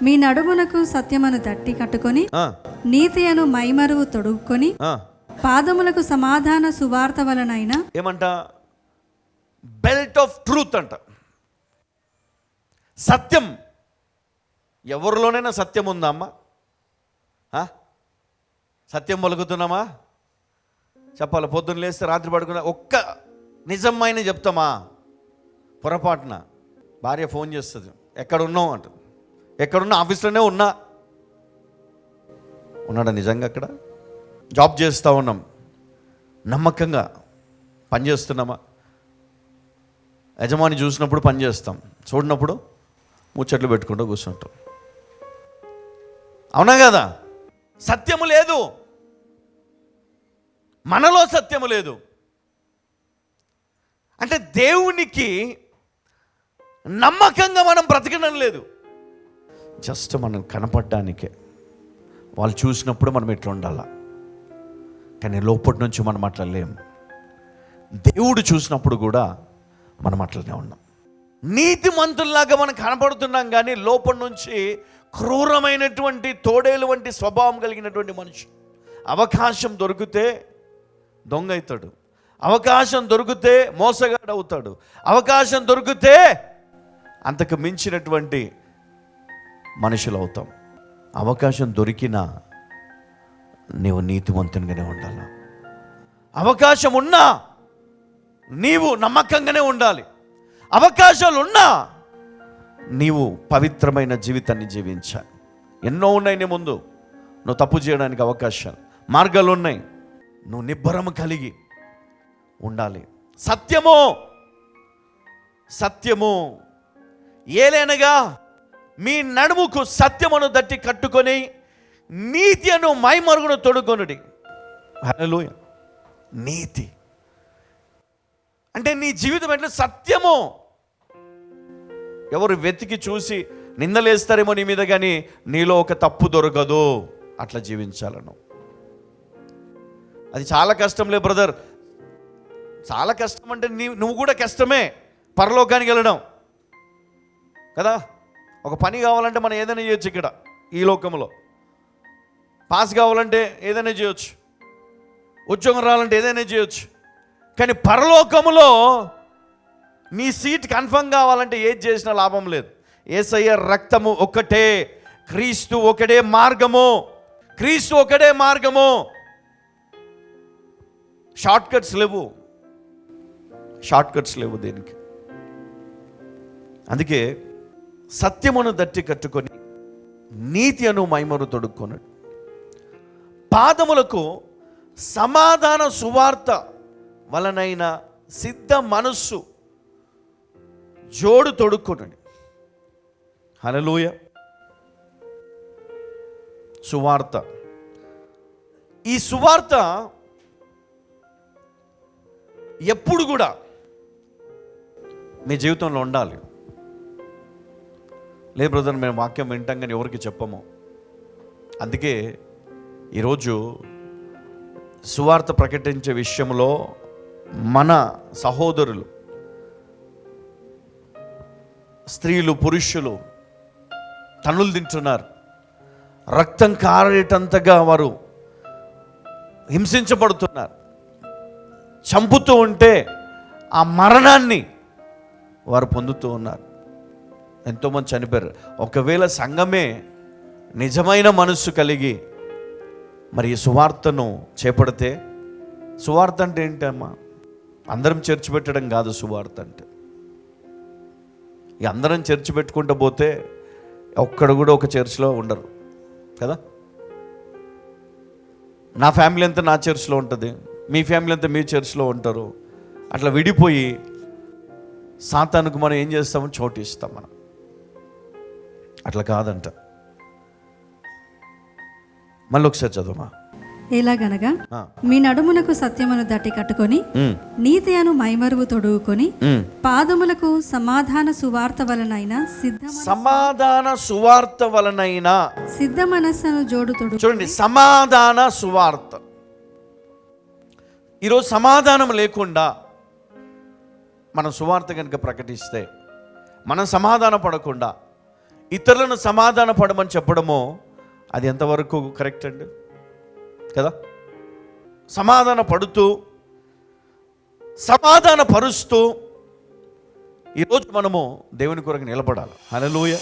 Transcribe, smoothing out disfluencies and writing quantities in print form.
మీ నడుమునకు సత్యమును దట్టి కట్టుకొని నీతి అను మైమరువు తొడుక్కొని పాదములకు సమాధాన సువార్త వలనైన ఏమంట, బెల్ట్ ఆఫ్ ట్రూత్ అంట. సత్యం. ఎవరిలోనైనా సత్యం ఉందా అమ్మా? సత్యం పలుకుతున్నామా? చెప్పాలి. పొద్దున్న లేస్తే రాత్రి పడుకున్నా ఒక్క నిజమైన చెప్తామా? పొరపాటున భార్య ఫోన్ చేస్తుంది, ఎక్కడున్నావు అంటుంది. ఎక్కడున్నా? ఆఫీస్లోనే ఉన్నాడా నిజంగా? అక్కడ జాబ్ చేస్తూ ఉన్నాం, నమ్మకంగా పనిచేస్తున్నామా? యజమాని చూసినప్పుడు పని చేస్తాం, చూడనప్పుడు ముచ్చట్లు పెట్టుకుంటూ కూర్చుంటాం. అవునా కదా? సత్యము లేదు, మనలో సత్యము లేదు. అంటే దేవునికి నమ్మకంగా మనం బ్రతకడం లేదు. జస్ట్ మనం కనపడడానికే. వాళ్ళు చూసినప్పుడు మనం ఎట్లా ఉండాలా, కానీ లోపటి నుంచి మనం అట్లా లేము. దేవుడు చూసినప్పుడు కూడా మనం అట్లనే ఉన్నాం. నీతిమంతుల్లాగా మనం కనపడుతున్నాం, కానీ లోపటి నుంచి క్రూరమైనటువంటి తోడేలు వంటి స్వభావం కలిగినటువంటి మనిషి. అవకాశం దొరికితే దొంగ అవుతాడు, అవకాశం దొరికితే మోసగాడు అవుతాడు, అవకాశం దొరికితే అంతకు మించినటువంటి మనుషులు అవుతాం. అవకాశం దొరికినా నీవు నీతిమంతునిగానే ఉండాలి. అవకాశం ఉన్నా నీవు నమ్మకంగానే ఉండాలి. అవకాశాలు ఉన్నా నీవు పవిత్రమైన జీవితాన్ని జీవించాలి. ఎన్నో ఉన్నాయి నీ ముందు, నువ్వు తప్పు చేయడానికి అవకాశాలు, మార్గాలు ఉన్నాయి. నువ్వు నిబ్బరము కలిగి ఉండాలి. సత్యము ఏలైనగా మీ నడుముకు సత్యమును దట్టి కట్టుకొని నీతి అను మైమరుగును తొడుగొనుడి. హల్లెలూయా. నీతి అంటే నీ జీవితం ఎట్లా? సత్యము. ఎవరు వెతికి చూసి నిందలేస్తారేమో నీ మీద, కానీ నీలో ఒక తప్పు దొరకదు. అట్లా జీవించాలను. అది చాలా కష్టంలే బ్రదర్. చాలా కష్టం అంటే నువ్వు కూడా కష్టమే పరలోకానికి వెళ్ళడం కదా. ఒక పని కావాలంటే మనం ఏదైనా చేయొచ్చు. ఇక్కడ ఈ లోకంలో పాస్ కావాలంటే ఏదైనా చేయొచ్చు, ఉద్యోగం రావాలంటే ఏదైనా చేయొచ్చు. కానీ పరలోకములో నీ సీట్ కన్ఫర్మ్ కావాలంటే ఏది చేసినా లాభం లేదు. యేసయ్య రక్తము ఒక్కటే, క్రీస్తు ఒకటే మార్గము, క్రీస్తు ఒకటే మార్గము. షార్ట్ కట్స్ లేవు దేనికి. అందుకే సత్యమును దట్టి కట్టుకొని నీతి అను మైమరు తొడుక్కున్నాడు. పాదములకు సమాధాన సువార్త వలనైన సిద్ధ మనస్సు జోడు తొడుక్కున్నాడు. హల్లెలూయా. సువార్త. ఈ సువార్త ఎప్పుడు కూడా మీ జీవితంలో ఉండాలి. లేదు బ్రదర్, మేము వాక్యం వింటాం కానీ ఎవరికి చెప్పము. అందుకే ఈరోజు సువార్త ప్రకటించే విషయంలో మన సహోదరులు, స్త్రీలు, పురుషులు తన్నులు తింటున్నారు. రక్తం కారేటంతగా వారు హింసించబడుతున్నారు. చంపుతూ ఉంటే ఆ మరణాన్ని వారు పొందుతూ ఉన్నారు. ఎంతోమంది చనిపోయారు. ఒకవేళ సంఘమే నిజమైన మనస్సు కలిగి మరి ఈ సువార్తను చేపడితే, సువార్త అంటే ఏంటమ్మా? అందరం చర్చి పెట్టడం కాదు సువార్త అంటే. అందరం చర్చి పెట్టుకుంటూ పోతే ఒక్కడ కూడా ఒక చర్చిలో ఉండరు కదా. నా ఫ్యామిలీ అంతా నా చర్చిలో ఉంటుంది, మీ ఫ్యామిలీ అంతా మీ చర్చిలో ఉంటారు. అట్లా విడిపోయి సాతానుకు మనం ఏం చేస్తామో చోటు ఇస్తాం మనం. అట్లా కాదంట. మళ్ళీ ఒకసారి చదువుమా. ఎలాగనగా మీ నడుమునకు సత్యమును దట్టి కట్టుకొని నీతి అను మైమరువు తొడుగుకొని పాదములకు సమాధాన సువార్త వలనైన సిద్ధ మనస్సును జోడు తొడుగు. చూడండి, సమాధాన సువార్త. ఈరోజు సమాధానం లేకుండా మనం సువార్త కనుక ప్రకటిస్తే, మనం సమాధాన పడకుండా ఇతరులను సమాధాన పడమని చెప్పడమో అది ఎంతవరకు కరెక్ట్ అండి? కదా, సమాధాన పడుతూ సమాధాన పరుస్తూ ఈరోజు మనము దేవుని కొరకు నిలబడాలి. హల్లెలూయా.